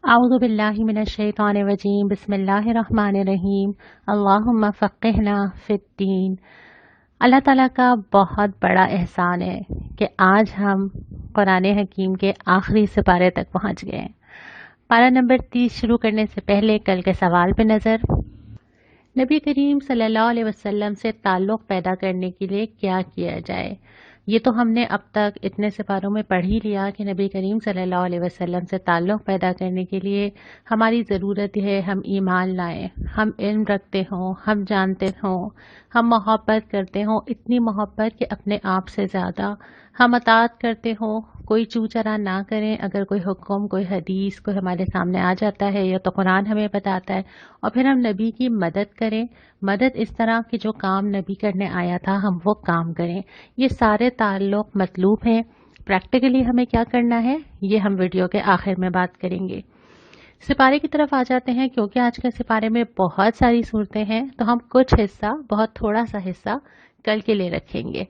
اعوذ باللہ من الشیطان الرجیم بسم اللہ الرحمن الرحیم اللہم فقہنا فی الدین۔ اللہ تعالیٰ کا بہت بڑا احسان ہے کہ آج ہم قرآن حکیم کے آخری سپارے تک پہنچ گئے ہیں۔ پارہ نمبر 30 شروع کرنے سے پہلے کل کے سوال پہ نظر۔ نبی کریم صلی اللہ علیہ وسلم سے تعلق پیدا کرنے کے لیے کیا کیا جائے؟ یہ تو ہم نے اب تک اتنے سپاروں میں پڑھ ہی لیا کہ نبی کریم صلی اللہ علیہ وسلم سے تعلق پیدا کرنے کے لیے ہماری ضرورت ہے ہم ایمان لائیں، ہم علم رکھتے ہوں، ہم جانتے ہوں، ہم محبت کرتے ہوں، اتنی محبت کہ اپنے آپ سے زیادہ ہم اطاعت کرتے ہوں، کوئی چو چرا نہ کریں۔ اگر کوئی حکم، کوئی حدیث کوئی ہمارے سامنے آ جاتا ہے یا تو قرآن ہمیں بتاتا ہے، اور پھر ہم نبی کی مدد کریں۔ مدد اس طرح کہ جو کام نبی کرنے آیا تھا ہم وہ کام کریں۔ یہ سارے تعلق مطلوب ہیں۔ پریکٹیکلی ہمیں کیا کرنا ہے یہ ہم ویڈیو کے آخر میں بات کریں گے۔ سپارے کی طرف آ جاتے ہیں۔ کیونکہ آج کے سپارے میں بہت ساری صورتیں ہیں تو ہم کچھ حصہ، بہت تھوڑا سا حصہ کل کے لیے رکھیں گے،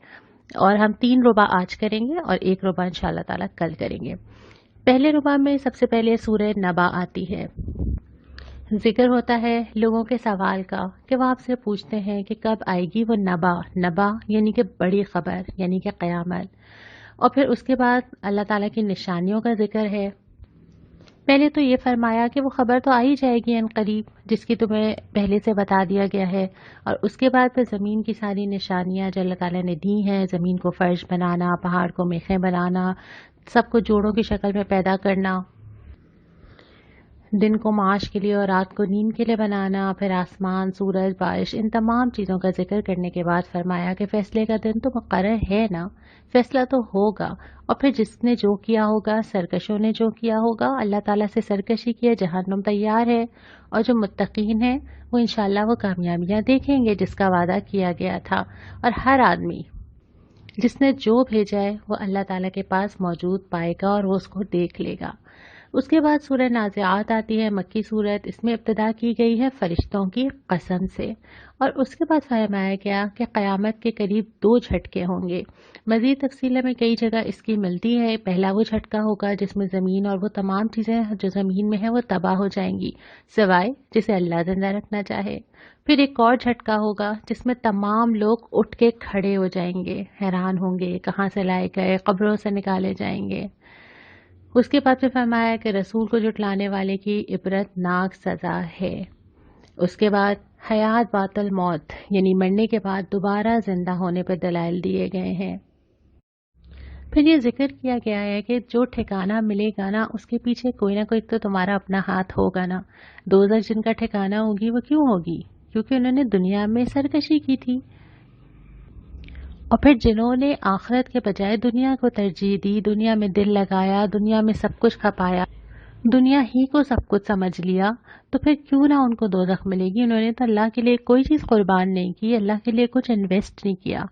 اور ہم 3 ربع آج کریں گے اور 1 ربع انشاءاللہ تعالیٰ کل کریں گے۔ پہلے ربع میں سب سے پہلے سورہ نبا آتی ہے۔ ذکر ہوتا ہے لوگوں کے سوال کا کہ وہ آپ سے پوچھتے ہیں کہ کب آئے گی وہ نبا۔ نبا یعنی کہ بڑی خبر، یعنی کہ قیامت۔ اور پھر اس کے بعد اللہ تعالیٰ کی نشانیوں کا ذکر ہے۔ پہلے تو یہ فرمایا کہ وہ خبر تو آ ہی جائے گی ان قریب، جس کی تمہیں پہلے سے بتا دیا گیا ہے، اور اس کے بعد پھر زمین کی ساری نشانیاں جو اللہ تعالیٰ نے دی ہیں، زمین کو فرش بنانا، پہاڑ کو میخیں بنانا، سب کو جوڑوں کی شکل میں پیدا کرنا، دن کو معاش کے لیے اور رات کو نیند کے لیے بنانا، پھر آسمان، سورج، بارش، ان تمام چیزوں کا ذکر کرنے کے بعد فرمایا کہ فیصلے کا دن تو مقرر ہے نا، فیصلہ تو ہوگا، اور پھر جس نے جو کیا ہوگا، سرکشوں نے جو کیا ہوگا، اللہ تعالیٰ سے سرکشی کی ہے، جہنم تیار ہے، اور جو متقین ہیں وہ انشاءاللہ وہ کامیابیاں دیکھیں گے جس کا وعدہ کیا گیا تھا۔ اور ہر آدمی جس نے جو بھیجا ہے وہ اللہ تعالیٰ کے پاس موجود پائے گا اور وہ اس کو دیکھ لے گا۔ اس کے بعد سورہ نازعات آتی ہے، مکی صورت۔ اس میں ابتدا کی گئی ہے فرشتوں کی قسم سے، اور اس کے بعد فرمایا گیا کہ قیامت کے قریب 2 جھٹکے ہوں گے۔ مزید تفصیل میں کئی جگہ اس کی ملتی ہے۔ پہلا وہ جھٹکا ہوگا جس میں زمین اور وہ تمام چیزیں جو زمین میں ہیں وہ تباہ ہو جائیں گی، سوائے جسے اللہ زندہ رکھنا چاہے۔ پھر ایک اور جھٹکا ہوگا جس میں تمام لوگ اٹھ کے کھڑے ہو جائیں گے، حیران ہوں گے کہاں سے لائے گئے، قبروں سے نکالے جائیں گے۔ اس کے بعد پھر فرمایا کہ رسول کو جھٹلانے والے کی عبرت ناک سزا ہے۔ اس کے بعد حیات بعد الموت، یعنی مرنے کے بعد دوبارہ زندہ ہونے پر دلائل دیے گئے ہیں۔ پھر یہ ذکر کیا گیا ہے کہ جو ٹھکانہ ملے گا نا اس کے پیچھے کوئی نہ کوئی تو تمہارا اپنا ہاتھ ہوگا نا۔ دوزخ جن کا ٹھکانہ ہوگی وہ کیوں ہوگی؟ کیونکہ انہوں نے دنیا میں سرکشی کی تھی، اور پھر جنہوں نے آخرت کے بجائے دنیا کو ترجیح دی، دنیا میں دل لگایا، دنیا میں سب کچھ کھپایا، دنیا ہی کو سب کچھ سمجھ لیا، تو پھر کیوں نہ ان کو دوزخ ملے گی؟ انہوں نے تو اللہ کے لیے کوئی چیز قربان نہیں کی، اللہ کے لیے کچھ انویسٹ نہیں کیا۔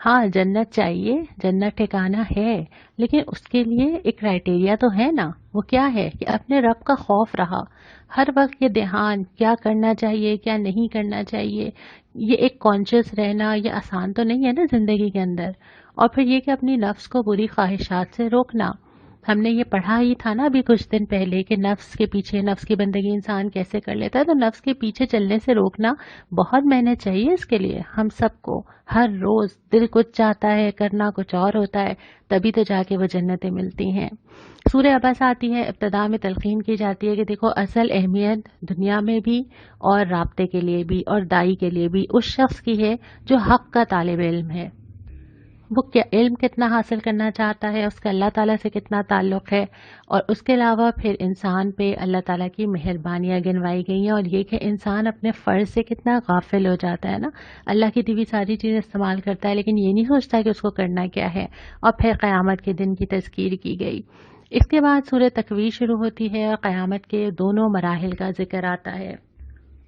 ہاں جنت چاہیے، جنت ٹھکانہ ہے، لیکن اس کے لیے ایک کرائٹیریا تو ہے نا۔ وہ کیا ہے کہ اپنے رب کا خوف رہا، ہر وقت یہ دھیان کیا کرنا چاہیے کیا نہیں کرنا چاہیے، یہ ایک کانشیس رہنا یہ آسان تو نہیں ہے نا زندگی کے اندر۔ اور پھر یہ کہ اپنی نفس کو بری خواہشات سے روکنا۔ ہم نے یہ پڑھا ہی تھا نا ابھی کچھ دن پہلے کہ نفس کے پیچھے، نفس کی بندگی انسان کیسے کر لیتا ہے، تو نفس کے پیچھے چلنے سے روکنا بہت محنت چاہیے اس کے لیے ہم سب کو۔ ہر روز دل کچھ چاہتا ہے، کرنا کچھ اور ہوتا ہے، تبھی تو جا کے وہ جنتیں ملتی ہیں۔ سورہ عبس آتی ہے، ابتدا میں تلقین کی جاتی ہے کہ دیکھو اصل اہمیت دنیا میں بھی اور رابطے کے لیے بھی اور دائی کے لیے بھی اس شخص کی ہے جو حق کا طالب علم ہے۔ وہ کیا علم کتنا حاصل کرنا چاہتا ہے، اس کا اللہ تعالیٰ سے کتنا تعلق ہے، اور اس کے علاوہ پھر انسان پہ اللہ تعالیٰ کی مہربانیاں گنوائی گئی ہیں، اور یہ کہ انسان اپنے فرض سے کتنا غافل ہو جاتا ہے نا۔ اللہ کی دی ہوئی ساری چیزیں استعمال کرتا ہے لیکن یہ نہیں سوچتا کہ اس کو کرنا کیا ہے۔ اور پھر قیامت کے دن کی تذکیر کی گئی۔ اس کے بعد سورہ تکویر شروع ہوتی ہے اور قیامت کے دونوں مراحل کا ذکر آتا ہے،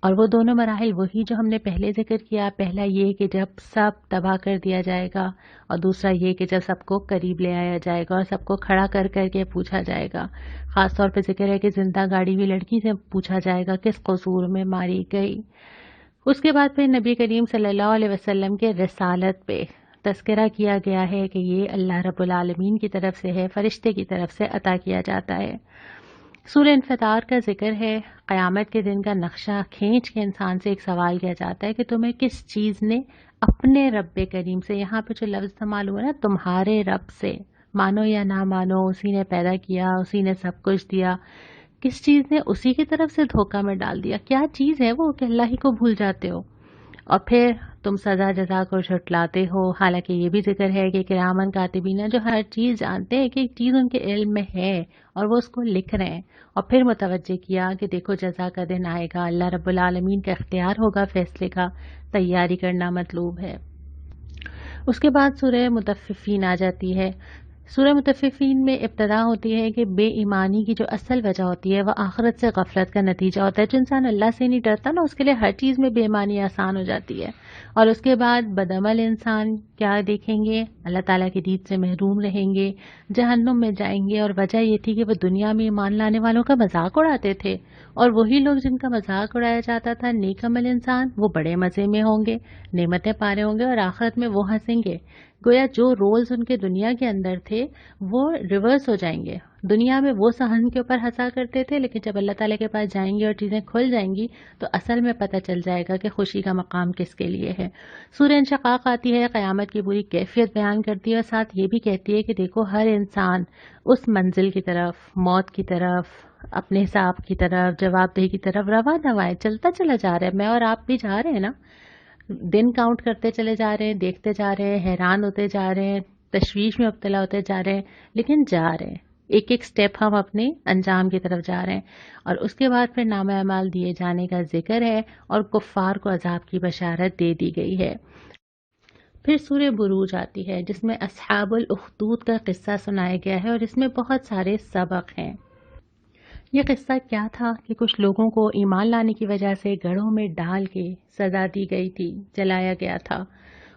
اور وہ دونوں مراحل وہی جو ہم نے پہلے ذکر کیا۔ پہلا یہ کہ جب سب تباہ کر دیا جائے گا، اور دوسرا یہ کہ جب سب کو قریب لے آیا جائے گا اور سب کو کھڑا کر کر کے پوچھا جائے گا۔ خاص طور پہ ذکر ہے کہ زندہ گاڑی ہوئی لڑکی سے پوچھا جائے گا کس قصور میں ماری گئی۔ اس کے بعد پھر نبی کریم صلی اللہ علیہ وسلم کے رسالت پہ تذکرہ کیا گیا ہے کہ یہ اللہ رب العالمین کی طرف سے ہے، فرشتے کی طرف سے عطا کیا جاتا ہے۔ سورہ انفطار کا ذکر ہے۔ قیامت کے دن کا نقشہ کھینچ کے انسان سے ایک سوال کیا جاتا ہے کہ تمہیں کس چیز نے اپنے رب کریم سے، یہاں پہ جو لفظ معلوم ہے نا، تمہارے رب سے، مانو یا نہ مانو، اسی نے پیدا کیا، اسی نے سب کچھ دیا، کس چیز نے اسی کی طرف سے دھوکہ میں ڈال دیا؟ کیا چیز ہے وہ کہ اللہ ہی کو بھول جاتے ہو اور پھر تم سزا جزا کو جھٹلاتے ہو؟ حالانکہ یہ بھی ذکر ہے کہ کرامن کاتبین جو ہر چیز جانتے ہیں کہ ایک چیز ان کے علم میں ہے اور وہ اس کو لکھ رہے ہیں، اور پھر متوجہ کیا کہ دیکھو جزا کا دن آئے گا، اللہ رب العالمین کا اختیار ہوگا، فیصلے کا تیاری کرنا مطلوب ہے۔ اس کے بعد سورہ مطففین آ جاتی ہے۔ سورہ مطففین میں ابتدا ہوتی ہے کہ بے ایمانی کی جو اصل وجہ ہوتی ہے وہ آخرت سے غفلت کا نتیجہ ہوتا ہے۔ جو انسان اللہ سے نہیں ڈرتا نا، اس کے لیے ہر چیز میں بے ایمانی آسان ہو جاتی ہے۔ اور اس کے بعد بدعمل انسان کیا دیکھیں گے؟ اللہ تعالیٰ کی دید سے محروم رہیں گے، جہنم میں جائیں گے، اور وجہ یہ تھی کہ وہ دنیا میں ایمان لانے والوں کا مذاق اڑاتے تھے، اور وہی لوگ جن کا مذاق اڑایا جاتا تھا، نیک عمل انسان، وہ بڑے مزے میں ہوں گے، نعمتیں پا رہے ہوں گے، اور آخرت میں وہ ہنسیں گے۔ گویا جو رولز ان کے دنیا کے اندر تھے وہ ریورس ہو جائیں گے۔ دنیا میں وہ صحن کے اوپر ہنسا کرتے تھے، لیکن جب اللہ تعالیٰ کے پاس جائیں گے اور چیزیں کھل جائیں گی تو اصل میں پتہ چل جائے گا کہ خوشی کا مقام کس کے لیے ہے۔ سورہ انشقاق آتی ہے، قیامت کی پوری کیفیت بیان کرتی ہے، اور ساتھ یہ بھی کہتی ہے کہ دیکھو ہر انسان اس منزل کی طرف، موت کی طرف، اپنے حساب کی طرف، جواب دہی کی طرف روانہ ہے، چلتا چلا جا رہا ہے۔ میں اور آپ بھی جا رہے ہیں نا، دن کاؤنٹ کرتے چلے جا رہے ہیں، دیکھتے جا رہے ہیں، حیران ہوتے جا رہے ہیں، تشویش میں مبتلا ہوتے جا رہے ہیں، لیکن جا رہے ہیں، ایک ایک سٹیپ ہم اپنے انجام کی طرف جا رہے ہیں۔ اور اس کے بعد پھر نامہ اعمال دیے جانے کا ذکر ہے، اور کفار کو عذاب کی بشارت دے دی گئی ہے۔ پھر سورہ بروج آتی ہے جس میں اصحاب الاخدود کا قصہ سنایا گیا ہے، اور اس میں بہت سارے سبق ہیں۔ یہ قصہ کیا تھا کہ کچھ لوگوں کو ایمان لانے کی وجہ سے گڑھوں میں ڈال کے سزا دی گئی تھی، جلایا گیا تھا۔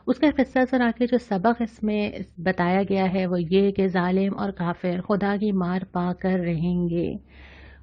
اس کا قصہ سنا کے جو سبق اس میں بتایا گیا ہے وہ یہ کہ ظالم اور کافر خدا کی مار پا کر رہیں گے،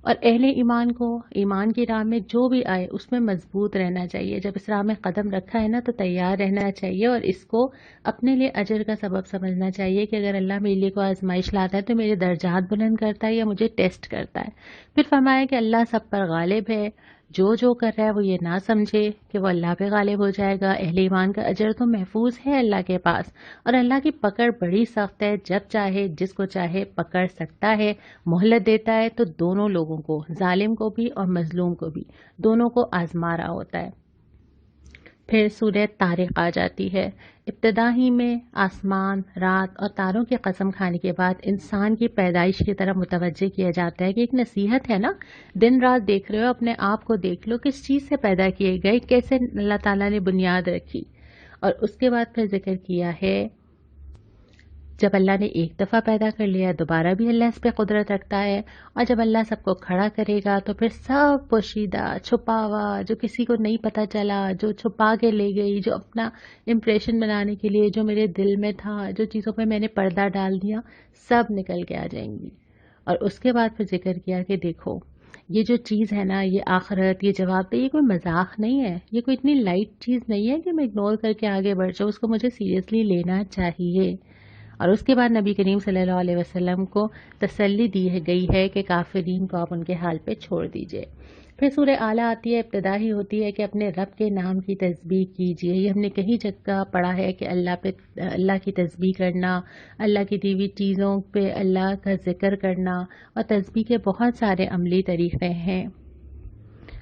اور اہل ایمان کو ایمان کی راہ میں جو بھی آئے اس میں مضبوط رہنا چاہیے۔ جب اس راہ میں قدم رکھا ہے نا تو تیار رہنا چاہیے، اور اس کو اپنے لیے اجر کا سبب سمجھنا چاہیے کہ اگر اللہ میرے لیے کوئی آزمائش لاتا ہے تو میرے درجات بلند کرتا ہے یا مجھے ٹیسٹ کرتا ہے۔ پھر فرمایا کہ اللہ سب پر غالب ہے، جو کر رہا ہے وہ یہ نہ سمجھے کہ وہ اللہ پہ غالب ہو جائے گا۔ اہل ایمان کا اجر تو محفوظ ہے اللہ کے پاس، اور اللہ کی پکڑ بڑی سخت ہے، جب چاہے جس کو چاہے پکڑ سکتا ہے، مہلت دیتا ہے تو دونوں لوگوں کو، ظالم کو بھی اور مظلوم کو بھی، دونوں کو آزما رہا ہوتا ہے۔ پھر سورہ طارق آ جاتی ہے۔ ابتدا ہی میں آسمان، رات اور تاروں کی قسم کھانے کے بعد انسان کی پیدائش کی طرف متوجہ کیا جاتا ہے کہ ایک نصیحت ہے نا، دن رات دیکھ رہے ہو، اپنے آپ کو دیکھ لو، کس چیز سے پیدا کیے گئے، کیسے اللہ تعالیٰ نے بنیاد رکھی۔ اور اس کے بعد پھر ذکر کیا ہے جب اللہ نے ایک دفعہ پیدا کر لیا دوبارہ بھی اللہ اس پہ قدرت رکھتا ہے، اور جب اللہ سب کو کھڑا کرے گا تو پھر سب پوشیدہ، چھپا ہوا، جو کسی کو نہیں پتہ چلا، جو چھپا کے لے گئی، جو اپنا امپریشن بنانے کے لیے جو میرے دل میں تھا، جو چیزوں پہ میں نے پردہ ڈال دیا، سب نکل کے آ جائیں گی۔ اور اس کے بعد پھر ذکر کیا کہ دیکھو یہ جو چیز ہے نا، یہ آخرت، یہ جواب دہ، یہ کوئی مذاق نہیں ہے، یہ کوئی اتنی لائٹ چیز نہیں ہے کہ میں اگنور کر کے آگے بڑھ جاؤں، اس کو مجھے سیریسلی لینا چاہیے۔ اور اس کے بعد نبی کریم صلی اللہ علیہ وسلم کو تسلی دی گئی ہے کہ کافرین کو آپ ان کے حال پہ چھوڑ دیجئے۔ پھر سورہ اعلیٰ آتی ہے، ابتدا ہی ہوتی ہے کہ اپنے رب کے نام کی تسبیح کیجئے۔ یہ ہم نے کہیں جگہ پڑھا ہے کہ اللہ کی تسبیح کرنا، اللہ کی دی ہوئی چیزوں پہ اللہ کا ذکر کرنا، اور تسبیح کے بہت سارے عملی طریقے ہیں۔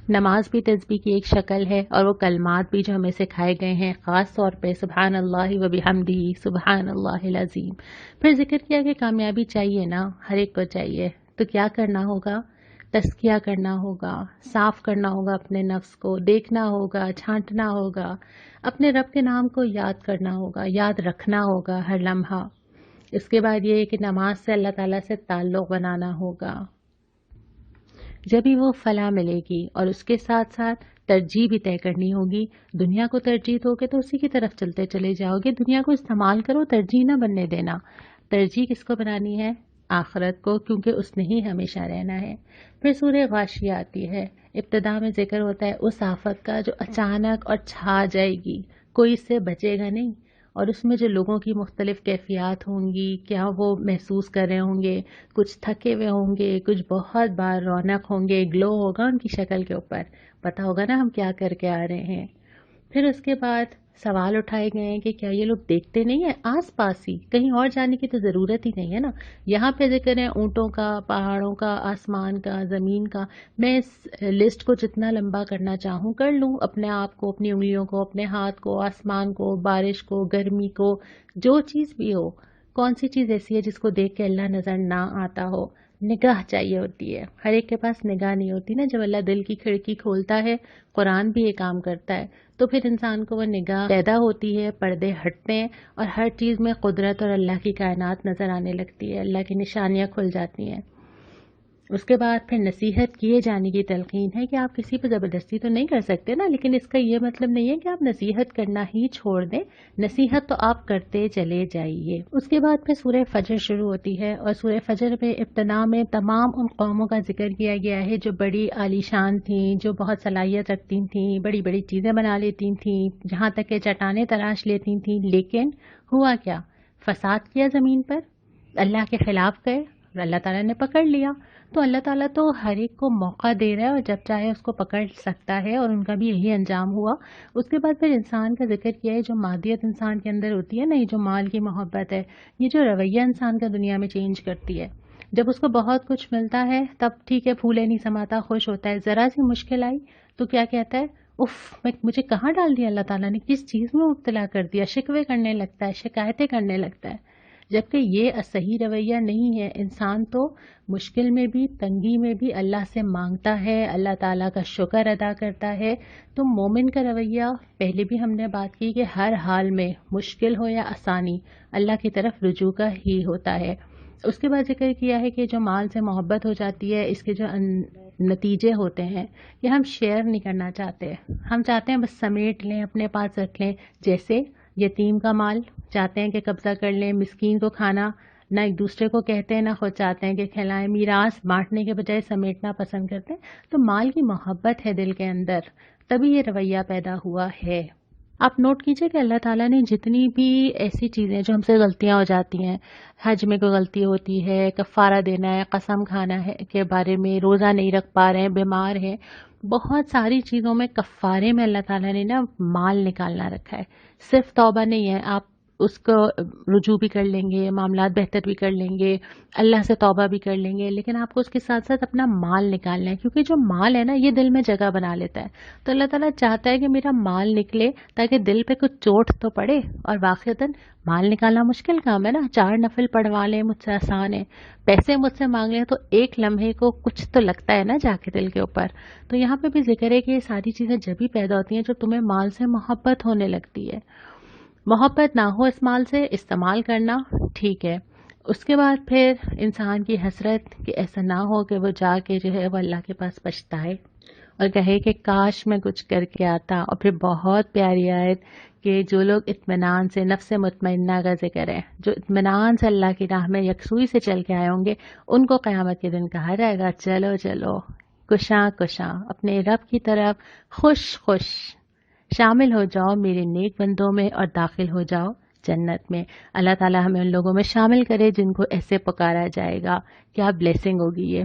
نماز بھی تسبیح کی ایک شکل ہے، اور وہ کلمات بھی جو ہمیں سکھائے گئے ہیں، خاص طور پہ سبحان اللہ و بحمدہ، سبحان اللہ العظیم۔ پھر ذکر کیا کہ کامیابی چاہیے نا، ہر ایک کو چاہیے، تو کیا کرنا ہوگا؟ تزکیہ کرنا ہوگا، صاف کرنا ہوگا اپنے نفس کو، دیکھنا ہوگا، چھانٹنا ہوگا، اپنے رب کے نام کو یاد کرنا ہوگا، یاد رکھنا ہوگا ہر لمحہ۔ اس کے بعد یہ ہے کہ نماز سے اللہ تعالیٰ سے تعلق بنانا ہوگا، جب ہی وہ فلاح ملے گی۔ اور اس کے ساتھ ساتھ ترجیح بھی طے کرنی ہوگی، دنیا کو ترجیح دو گے تو اسی کی طرف چلتے چلے جاؤ گے، دنیا کو استعمال کرو، ترجیح نہ بننے دینا۔ ترجیح کس کو بنانی ہے؟ آخرت کو، کیونکہ اس نے ہی ہمیشہ رہنا ہے۔ پھر سورہ غاشیہ آتی ہے، ابتدا میں ذکر ہوتا ہے اس آفت کا جو اچانک اور چھا جائے گی، کوئی اس سے بچے گا نہیں، اور اس میں جو لوگوں کی مختلف کیفیات ہوں گی، کیا وہ محسوس کر رہے ہوں گے، کچھ تھکے ہوئے ہوں گے، کچھ بہت بار رونق ہوں گے، گلو ہوگا ان کی شکل کے اوپر، پتہ ہوگا نا ہم کیا کر کے آ رہے ہیں۔ پھر اس کے بعد سوال اٹھائے گئے ہیں کہ کیا یہ لوگ دیکھتے نہیں ہیں آس پاس ہی، کہیں اور جانے کی تو ضرورت ہی نہیں ہے نا، یہاں پہ ذکر ہے اونٹوں کا، پہاڑوں کا، آسمان کا، زمین کا، میں اس لسٹ کو جتنا لمبا کرنا چاہوں کر لوں، اپنے آپ کو، اپنی انگلیوں کو، اپنے ہاتھ کو، آسمان کو، بارش کو، گرمی کو، جو چیز بھی ہو، کون سی چیز ایسی ہے جس کو دیکھ کے اللہ نظر نہ آتا ہو؟ نگاہ چاہیے ہوتی ہے، ہر ایک کے پاس نگاہ نہیں ہوتی نا، جب اللہ دل کی کھڑکی کھولتا ہے، قرآن بھی یہ کام کرتا ہے، تو پھر انسان کو وہ نگاہ پیدا ہوتی ہے، پردے ہٹتے ہیں اور ہر چیز میں قدرت اور اللہ کی کائنات نظر آنے لگتی ہے، اللہ کی نشانیاں کھل جاتی ہیں۔ اس کے بعد پھر نصیحت کیے جانے کی تلقین ہے کہ آپ کسی پہ زبردستی تو نہیں کر سکتے نا، لیکن اس کا یہ مطلب نہیں ہے کہ آپ نصیحت کرنا ہی چھوڑ دیں، نصیحت تو آپ کرتے چلے جائیے۔ اس کے بعد پھر سورہ فجر شروع ہوتی ہے، اور سورہ فجر میں ابتدا میں تمام ان قوموں کا ذکر کیا گیا ہے جو بڑی عالی شان تھیں، جو بہت صلاحیت رکھتی تھیں، بڑی بڑی چیزیں بنا لیتی تھیں، جہاں تک کہ چٹانیں تراش لیتی تھیں، لیکن ہوا کیا؟ فساد کیا زمین پر، اللہ کے خلاف گئے، اللہ تعالیٰ نے پکڑ لیا۔ تو اللہ تعالیٰ تو ہر ایک کو موقع دے رہا ہے اور جب چاہے اس کو پکڑ سکتا ہے، اور ان کا بھی یہی انجام ہوا۔ اس کے بعد پھر انسان کا ذکر کیا ہے، جو مادیت انسان کے اندر ہوتی ہے نا، یہ جو مال کی محبت ہے، یہ جو رویہ انسان کا دنیا میں چینج کرتی ہے۔ جب اس کو بہت کچھ ملتا ہے تب ٹھیک ہے، پھولے نہیں سماتا، خوش ہوتا ہے، ذرا سی مشکل آئی تو کیا کہتا ہے؟ اف، مجھے کہاں ڈال دیا اللہ تعالیٰ نے، کس چیز میں مبتلا کر دیا، شکوے کرنے لگتا ہے، شکایتیں کرنے لگتا ہے۔ جبکہ یہ صحیح رویہ نہیں ہے۔ انسان تو مشکل میں بھی، تنگی میں بھی اللہ سے مانگتا ہے، اللہ تعالیٰ کا شکر ادا کرتا ہے۔ تو مومن کا رویہ، پہلے بھی ہم نے بات کی کہ ہر حال میں، مشکل ہو یا آسانی، اللہ کی طرف رجوع کا ہی ہوتا ہے۔ اس کے بعد ذکر کیا ہے کہ جو مال سے محبت ہو جاتی ہے، اس کے جو نتیجے ہوتے ہیں کہ ہم شیئر نہیں کرنا چاہتے، ہم چاہتے ہیں بس سمیٹ لیں، اپنے پاس رکھ لیں، جیسے یتیم کا مال چاہتے ہیں کہ قبضہ کر لیں، مسکین کو کھانا نہ ایک دوسرے کو کہتے ہیں، نہ خود چاہتے ہیں کہ کھلائیں، میراث بانٹنے کے بجائے سمیٹنا پسند کرتے ہیں۔ تو مال کی محبت ہے دل کے اندر، تبھی یہ رویہ پیدا ہوا ہے۔ آپ نوٹ کیجئے کہ اللہ تعالیٰ نے جتنی بھی ایسی چیزیں جو ہم سے غلطیاں ہو جاتی ہیں، حج میں کوئی غلطی ہوتی ہے، کفارہ دینا ہے، قسم کھانا ہے کے بارے میں، روزہ نہیں رکھ پا رہے ہیں، بیمار ہیں، بہت ساری چیزوں میں کفارے میں اللہ تعالیٰ نے نا مال نکالنا رکھا ہے۔ صرف توبہ نہیں ہے، آپ اس کو رجوع بھی کر لیں گے، معاملات بہتر بھی کر لیں گے، اللہ سے توبہ بھی کر لیں گے، لیکن آپ کو اس کے ساتھ ساتھ اپنا مال نکالنا ہے، کیونکہ جو مال ہے نا، یہ دل میں جگہ بنا لیتا ہے۔ تو اللہ تعالیٰ چاہتا ہے کہ میرا مال نکلے تاکہ دل پہ کچھ چوٹ تو پڑے، اور واقعتاً مال نکالنا مشکل کام ہے نا، 4 نفل پڑھوا لیں مجھ سے آسان ہے، پیسے مجھ سے مانگ لیں تو ایک لمحے کو کچھ تو لگتا ہے نا جا کے دل کے اوپر۔ تو یہاں پہ بھی ذکر ہے کہ یہ ساری چیزیں جب ہی پیدا ہوتی ہیں جب تمہیں مال سے محبت ہونے لگتی ہے۔ محبت نہ ہو اس مال سے، استعمال کرنا ٹھیک ہے، اس کے بعد پھر انسان کی حسرت کہ ایسا نہ ہو کہ وہ جا کے جو ہے وہ اللہ کے پاس پچھتائے اور کہے کہ کاش میں کچھ کر کے آتا۔ اور پھر بہت پیاری آیت کہ جو لوگ اطمینان سے، نفس مطمئنہ کا ذکر ہے، جو اطمینان سے اللہ کی راہ میں یکسوئی سے چل کے آئے ہوں گے، ان کو قیامت کے دن کہا جائے گا چلو چلو کشاں کشاں اپنے رب کی طرف خوش خوش شامل ہو جاؤ میرے نیک بندوں میں اور داخل ہو جاؤ جنت میں۔ اللہ تعالیٰ ہمیں ان لوگوں میں شامل کرے جن کو ایسے پکارا جائے گا۔ کیا بلیسنگ ہوگی یہ۔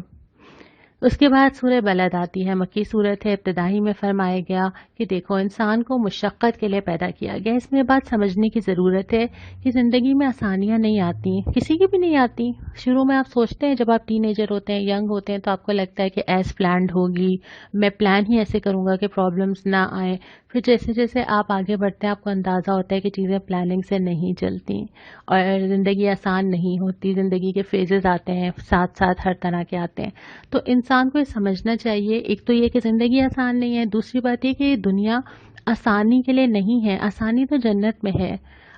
اس کے بعد سورہ بلد آتی ہے، مکی صورت ہے، ابتدائی میں فرمایا گیا کہ دیکھو انسان کو مشقت کے لیے پیدا کیا گیا۔ اس میں بات سمجھنے کی ضرورت ہے کہ زندگی میں آسانیاں نہیں آتی، کسی کی بھی نہیں آتی۔ شروع میں آپ سوچتے ہیں، جب آپ ٹین ایجر ہوتے ہیں، ینگ ہوتے ہیں، تو آپ کو لگتا ہے کہ ایز پلانڈ ہوگی، میں پلان ہی ایسے کروں گا کہ پرابلمز نہ آئیں۔ پھر جیسے جیسے آپ آگے بڑھتے ہیں آپ کو اندازہ ہوتا ہے کہ چیزیں پلاننگ سے نہیں چلتی اور زندگی آسان نہیں ہوتی، زندگی کے فیزز آتے ہیں، ساتھ ساتھ ہر طرح کے آتے ہیں۔ تو انسان کو یہ سمجھنا چاہیے، ایک تو یہ کہ زندگی آسان نہیں ہے، دوسری بات یہ کہ یہ دنیا آسانی کے لیے نہیں ہے، آسانی تو جنت میں ہے۔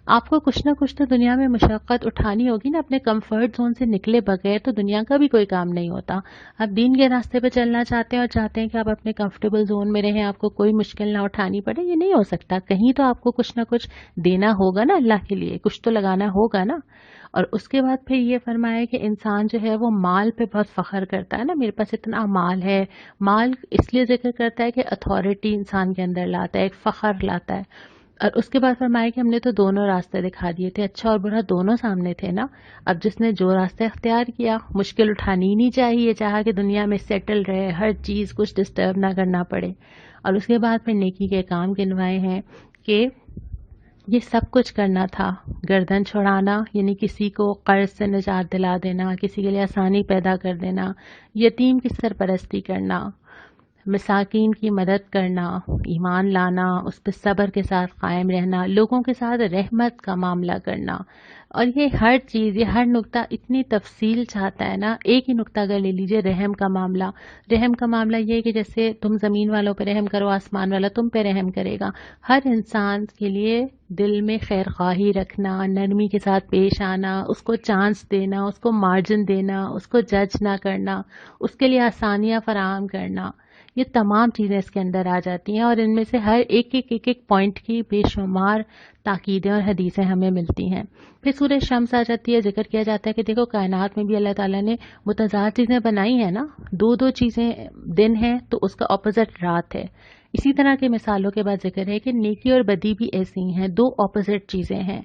آپ کو کچھ نہ کچھ تو دنیا میں مشقت اٹھانی ہوگی نا، اپنے کمفرٹ زون سے نکلے بغیر تو دنیا کا بھی کوئی کام نہیں ہوتا۔ آپ دین کے راستے پہ چلنا چاہتے ہیں اور چاہتے ہیں کہ آپ اپنے کمفرٹیبل زون میں رہیں، آپ کو کوئی مشکل نہ اٹھانی پڑے، یہ نہیں ہو سکتا۔ کہیں تو آپ کو کچھ نہ کچھ دینا ہوگا نا اللہ کے لیے، کچھ تو لگانا ہوگا نا۔ اور اس کے بعد پھر یہ فرمایا کہ انسان جو ہے وہ مال پہ بہت فخر کرتا ہے نا، میرے پاس اتنا مال ہے۔ مال اس لیے ذکر کرتا ہے کہ اتھارٹی انسان کے اندر لاتا ہے، ایک فخر لاتا ہے۔ اور اس کے بعد فرمایا کہ ہم نے تو دونوں راستے دکھا دیے تھے، اچھا اور برا دونوں سامنے تھے نا. اب جس نے جو راستہ اختیار کیا، مشکل اٹھانی ہی نہیں چاہیے، چاہا کہ دنیا میں سیٹل رہے، ہر چیز کچھ ڈسٹرب نہ کرنا پڑے. اور اس کے بعد پھر نیکی کے کام گنوائے ہیں کہ یہ سب کچھ کرنا تھا. گردن چھڑانا یعنی کسی کو قرض سے نجات دلا دینا، کسی کے لیے آسانی پیدا کر دینا، یتیم کی سرپرستی کرنا، مساکین کی مدد کرنا، ایمان لانا، اس پہ صبر کے ساتھ قائم رہنا، لوگوں کے ساتھ رحمت کا معاملہ کرنا. اور یہ ہر چیز، یہ ہر نقطہ اتنی تفصیل چاہتا ہے نا. ایک ہی نقطہ اگر لے لیجئے، رحم کا معاملہ. رحم کا معاملہ یہ ہے کہ جیسے تم زمین والوں پہ رحم کرو، آسمان والا تم پہ رحم کرے گا. ہر انسان کے لیے دل میں خیر خواہی رکھنا، نرمی کے ساتھ پیش آنا، اس کو چانس دینا، اس کو مارجن دینا، اس کو جج نہ کرنا، اس کے لیے آسانیاں فراہم کرنا. یہ تمام چیزیں اس کے اندر آ جاتی ہیں، اور ان میں سے ہر ایک پوائنٹ کی بے شمار تاکیدیں اور حدیثیں ہمیں ملتی ہیں. پھر سورہ شمس آ جاتی ہے، ذکر کیا جاتا ہے کہ دیکھو کائنات میں بھی اللہ تعالیٰ نے متضاد چیزیں بنائی ہیں نا. دو چیزیں دن ہیں تو اس کا اپوزٹ رات ہے. اسی طرح کے مثالوں کے بعد ذکر ہے کہ نیکی اور بدی بھی ایسی ہیں، دو اپوزٹ چیزیں ہیں.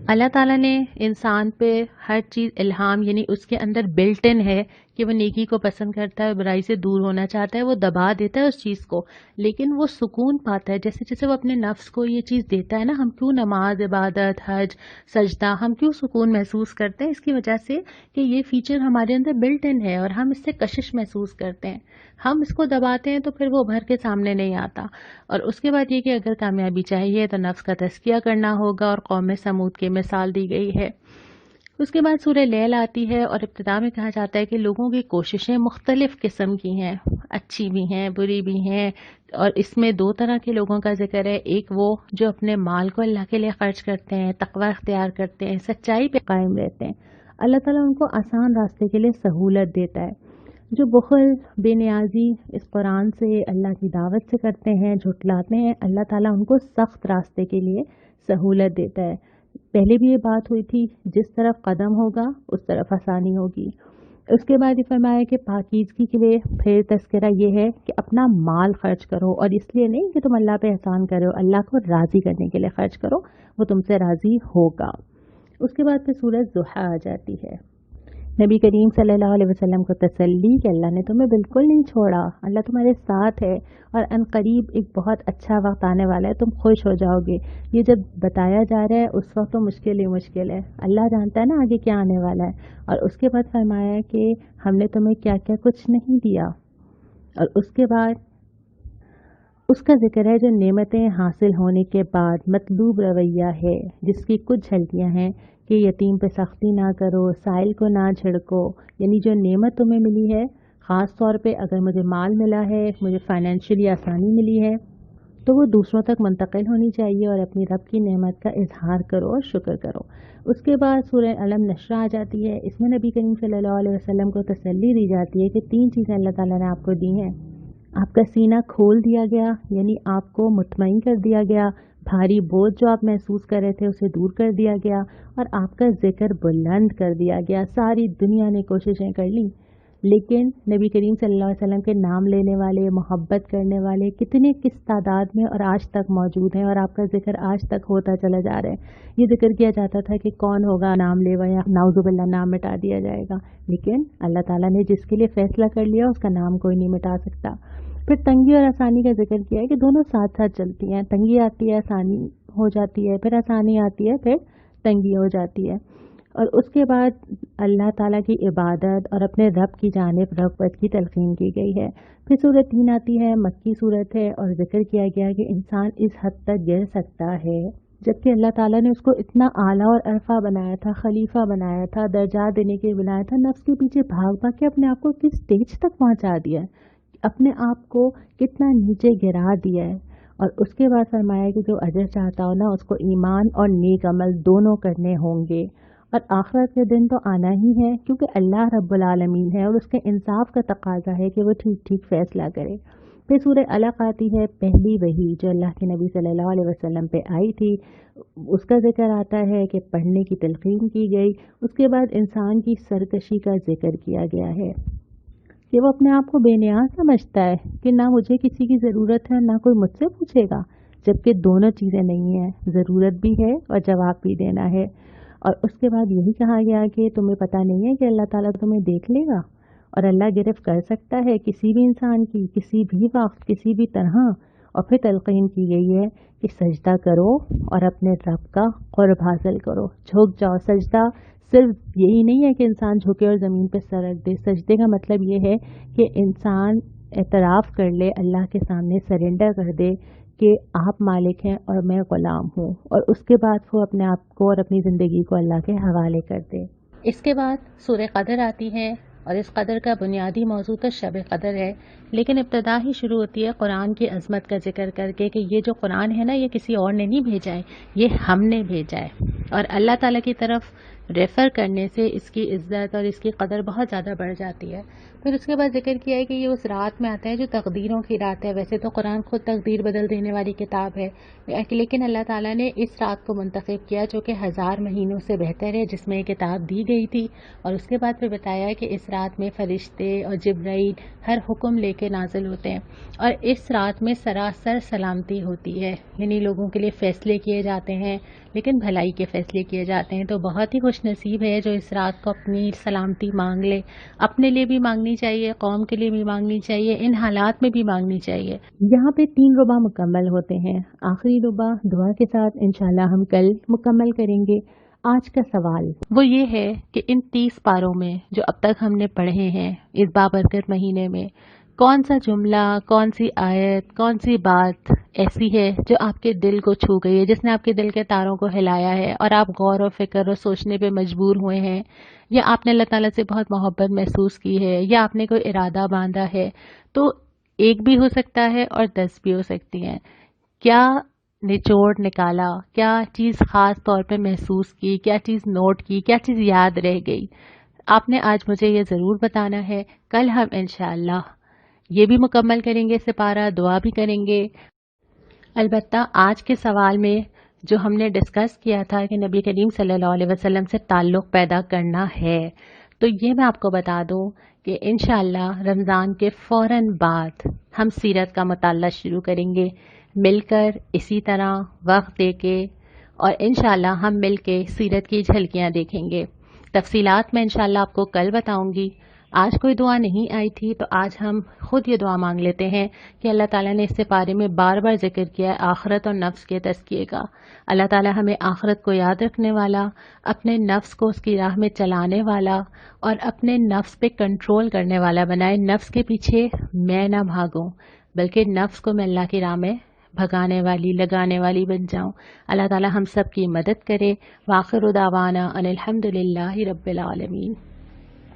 اللہ تعالیٰ نے انسان پہ ہر چیز الہام یعنی اس کے اندر بلٹ ان ہے کہ وہ نیکی کو پسند کرتا ہے، برائی سے دور ہونا چاہتا ہے، وہ دبا دیتا ہے اس چیز کو، لیکن وہ سکون پاتا ہے. جیسے جیسے وہ اپنے نفس کو یہ چیز دیتا ہے نا. ہم کیوں نماز، عبادت، حج، سجدہ، ہم کیوں سکون محسوس کرتے ہیں؟ اس کی وجہ سے کہ یہ فیچر ہمارے اندر بلٹ ان ہے اور ہم اس سے کشش محسوس کرتے ہیں. ہم اس کو دباتے ہیں تو پھر وہ ابھر کے سامنے نہیں آتا. اور اس کے بعد یہ کہ اگر کامیابی چاہیے تو نفس کا تزکیہ کرنا ہوگا، اور قوم سمود کی مثال دی گئی ہے. اس کے بعد سورہ لیل آتی ہے، اور ابتدا میں کہا جاتا ہے کہ لوگوں کی کوششیں مختلف قسم کی ہیں، اچھی بھی ہیں، بری بھی ہیں. اور اس میں دو طرح کے لوگوں کا ذکر ہے. ایک وہ جو اپنے مال کو اللہ کے لیے خرچ کرتے ہیں، تقوی اختیار کرتے ہیں، سچائی پہ قائم رہتے ہیں. اللہ تعالیٰ ان کو آسان راستے کے لیے سہولت دیتا ہے. جو بخل، بے نیازی اس قرآن سے، اللہ کی دعوت سے کرتے ہیں، جھٹلاتے ہیں، اللہ تعالیٰ ان کو سخت راستے کے لیے سہولت دیتا ہے. پہلے بھی یہ بات ہوئی تھی، جس طرف قدم ہوگا اس طرف آسانی ہوگی. اس کے بعد یہ فرمایا کہ پاکیزگی کے لیے پھر تذکرہ یہ ہے کہ اپنا مال خرچ کرو، اور اس لیے نہیں کہ تم اللہ پہ احسان کرو، اللہ کو راضی کرنے کے لیے خرچ کرو، وہ تم سے راضی ہوگا. اس کے بعد پھر سورۃ ضحیٰ آ جاتی ہے. نبی کریم صلی اللہ علیہ وسلم کو تسلی کہ اللہ نے تمہیں بالکل نہیں چھوڑا، اللہ تمہارے ساتھ ہے، اور ان قریب ایک بہت اچھا وقت آنے والا ہے، تم خوش ہو جاؤ گے. یہ جب بتایا جا رہا ہے اس وقت تو مشکل ہی مشکل ہے، اللہ جانتا ہے نا آگے کیا آنے والا ہے. اور اس کے بعد فرمایا کہ ہم نے تمہیں کیا کیا کچھ نہیں دیا. اور اس کے بعد اس کا ذکر ہے جو نعمتیں حاصل ہونے کے بعد مطلوب رویہ ہے، جس کی کچھ جھلکیاں ہیں کہ یتیم پہ سختی نہ کرو، سائل کو نہ جھڑکو. یعنی جو نعمت تمہیں ملی ہے، خاص طور پہ اگر مجھے مال ملا ہے، مجھے فائنینشلی آسانی ملی ہے، تو وہ دوسروں تک منتقل ہونی چاہیے، اور اپنی رب کی نعمت کا اظہار کرو اور شکر کرو. اس کے بعد سورہ علم نشرہ آ جاتی ہے. اس میں نبی کریم صلی اللہ علیہ وسلم کو تسلی دی جاتی ہے کہ 3 چیزیں اللہ تعالیٰ نے آپ کو دی ہیں. آپ کا سینہ کھول دیا گیا، یعنی آپ کو مطمئن کر دیا گیا، بھاری بوجھ جو آپ محسوس کر رہے تھے اسے دور کر دیا گیا، اور آپ کا ذکر بلند کر دیا گیا. ساری دنیا نے کوششیں کر لیں، لیکن نبی کریم صلی اللہ علیہ وسلم کے نام لینے والے، محبت کرنے والے کتنے کس تعداد میں اور آج تک موجود ہیں، اور آپ کا ذکر آج تک ہوتا چلا جا رہا ہے. یہ ذکر کیا جاتا تھا کہ کون ہوگا نام لیوا یا نعوذ باللہ نام مٹا دیا جائے گا، لیکن اللہ تعالیٰ نے جس کے لیے فیصلہ کر لیا اس کا نام کوئی نہیں مٹا سکتا. پھر تنگی اور آسانی کا ذکر کیا ہے کہ دونوں ساتھ ساتھ چلتی ہیں. تنگی آتی ہے، آسانی ہو جاتی ہے، پھر آسانی آتی ہے، پھر تنگی ہو جاتی ہے. اور اس کے بعد اللہ تعالیٰ کی عبادت اور اپنے رب کی جانب رغبت کی تلقین کی گئی ہے. پھر سورۃ 3 آتی ہے، مکی صورت ہے، اور ذکر کیا گیا کہ انسان اس حد تک گر سکتا ہے، جبکہ اللہ تعالیٰ نے اس کو اتنا اعلیٰ اور عرفہ بنایا تھا، خلیفہ بنایا تھا، درجات دینے کے لیے بنایا تھا، نفس کے پیچھے بھاگ بھاگ کے اپنے آپ کو کس اسٹیج تک پہنچا دیا ہے، اپنے آپ کو کتنا نیچے گرا دیا ہے. اور اس کے بعد فرمایا کہ جو اجر چاہتا ہو نا، اس کو ایمان اور نیک عمل دونوں کرنے ہوں گے. اور آخرت کے دن تو آنا ہی ہے، کیونکہ اللہ رب العالمین ہے اور اس کے انصاف کا تقاضا ہے کہ وہ ٹھیک ٹھیک فیصلہ کرے. پھر سورہ علق آتی ہے، پہلی وحی جو اللہ کے نبی صلی اللہ علیہ وسلم پہ آئی تھی، اس کا ذکر آتا ہے کہ پڑھنے کی تلقین کی گئی. اس کے بعد انسان کی سرکشی کا ذکر کیا گیا ہے کہ وہ اپنے آپ کو بے نیاز سمجھتا ہے کہ نہ مجھے کسی کی ضرورت ہے، نہ کوئی مجھ سے پوچھے گا، جبکہ دونوں چیزیں نہیں ہیں، ضرورت بھی ہے اور جواب بھی دینا ہے۔ اور اس کے بعد یہی کہا گیا کہ تمہیں پتہ نہیں ہے کہ اللہ تعالیٰ تمہیں دیکھ لے گا، اور اللہ گرفت کر سکتا ہے کسی بھی انسان کی، کسی بھی وقت، کسی بھی طرح۔ اور پھر تلقین کی گئی ہے کہ سجدہ کرو اور اپنے رب کا قرب حاصل کرو، جھک جاؤ۔ سجدہ صرف یہی نہیں ہے کہ انسان جھکے اور زمین پہ سر رکھ دے، سجدے کا مطلب یہ ہے کہ انسان اعتراف کر لے، اللہ کے سامنے سرنڈر کر دے کہ آپ مالک ہیں اور میں غلام ہوں، اور اس کے بعد وہ اپنے آپ کو اور اپنی زندگی کو اللہ کے حوالے کر دے۔ اس کے بعد سورہ قدر آتی ہے، اور اس قدر کا بنیادی موضوع تو شب قدر ہے، لیکن ابتدا ہی شروع ہوتی ہے قرآن کی عظمت کا ذکر کر کے کہ یہ جو قرآن ہے نا، یہ کسی اور نے نہیں بھیجا ہے، یہ ہم نے بھیجا ہے۔ اور اللہ تعالیٰ کی طرف ریفر کرنے سے اس کی عزت اور اس کی قدر بہت زیادہ بڑھ جاتی ہے۔ پھر اس کے بعد ذکر کیا ہے کہ یہ اس رات میں آتا ہے جو تقدیروں کی رات ہے۔ ویسے تو قرآن خود تقدیر بدل دینے والی کتاب ہے، لیکن اللہ تعالیٰ نے اس رات کو منتخب کیا جو کہ 1000 مہینوں سے بہتر ہے، جس میں یہ کتاب دی گئی تھی۔ اور اس کے بعد پھر بتایا کہ اس رات میں فرشتے اور جبرائیل ہر حکم لے کے نازل ہوتے ہیں، اور اس رات میں سراسر سلامتی ہوتی ہے، یعنی لوگوں کے لیے فیصلے کیے جاتے ہیں، لیکن بھلائی کے فیصلے کیے جاتے ہیں۔ تو بہت ہی خوش نصیب ہے جو اس رات کو اپنی سلامتی مانگ لے، اپنے لیے بھی مانگنی چاہیے، قوم کے لیے بھی مانگنی چاہیے، ان حالات میں بھی مانگنی چاہیے۔ یہاں پہ 3 ربع مکمل ہوتے ہیں، آخری ربع دعا کے ساتھ انشاءاللہ ہم کل مکمل کریں گے۔ آج کا سوال وہ یہ ہے کہ ان 30 پاروں میں جو اب تک ہم نے پڑھے ہیں اس بابرکت مہینے میں، کون سا جملہ، کون سی آیت، کون سی بات ایسی ہے جو آپ کے دل کو چھو گئی ہے، جس نے آپ کے دل کے تاروں کو ہلایا ہے اور آپ غور و فکر اور سوچنے پہ مجبور ہوئے ہیں، یا آپ نے اللہ تعالیٰ سے بہت محبت محسوس کی ہے، یا آپ نے کوئی ارادہ باندھا ہے؟ تو ایک بھی ہو سکتا ہے اور 10 بھی ہو سکتی ہیں۔ کیا نچوڑ نکالا، کیا چیز خاص طور پہ محسوس کی، کیا چیز نوٹ کی، کیا چیز یاد رہ گئی؟ آپ نے آج مجھے یہ ضرور بتانا ہے۔ کل ہم انشاءاللہ یہ بھی مکمل کریں گے سپارہ، دعا بھی کریں گے۔ البتہ آج کے سوال میں جو ہم نے ڈسکس کیا تھا کہ نبی کریم صلی اللہ علیہ وسلم سے تعلق پیدا کرنا ہے، تو یہ میں آپ کو بتا دوں کہ انشاءاللہ رمضان کے فوراً بعد ہم سیرت کا مطالعہ شروع کریں گے، مل کر اسی طرح وقت دے کے، اور انشاءاللہ ہم مل کے سیرت کی جھلکیاں دیکھیں گے۔ تفصیلات میں انشاءاللہ آپ کو کل بتاؤں گی۔ آج کوئی دعا نہیں آئی تھی تو آج ہم خود یہ دعا مانگ لیتے ہیں کہ اللہ تعالیٰ نے اس سپارے میں بار بار ذکر کیا ہے آخرت اور نفس کے تزکیے کا۔ اللہ تعالیٰ ہمیں آخرت کو یاد رکھنے والا، اپنے نفس کو اس کی راہ میں چلانے والا اور اپنے نفس پہ کنٹرول کرنے والا بنائے۔ نفس کے پیچھے میں نہ بھاگوں، بلکہ نفس کو میں اللہ کی راہ میں بھگانے والی، لگانے والی بن جاؤں۔ اللہ تعالیٰ ہم سب کی مدد کرے۔ وآخر دعوانا ان الحمد للہ رب العالمین۔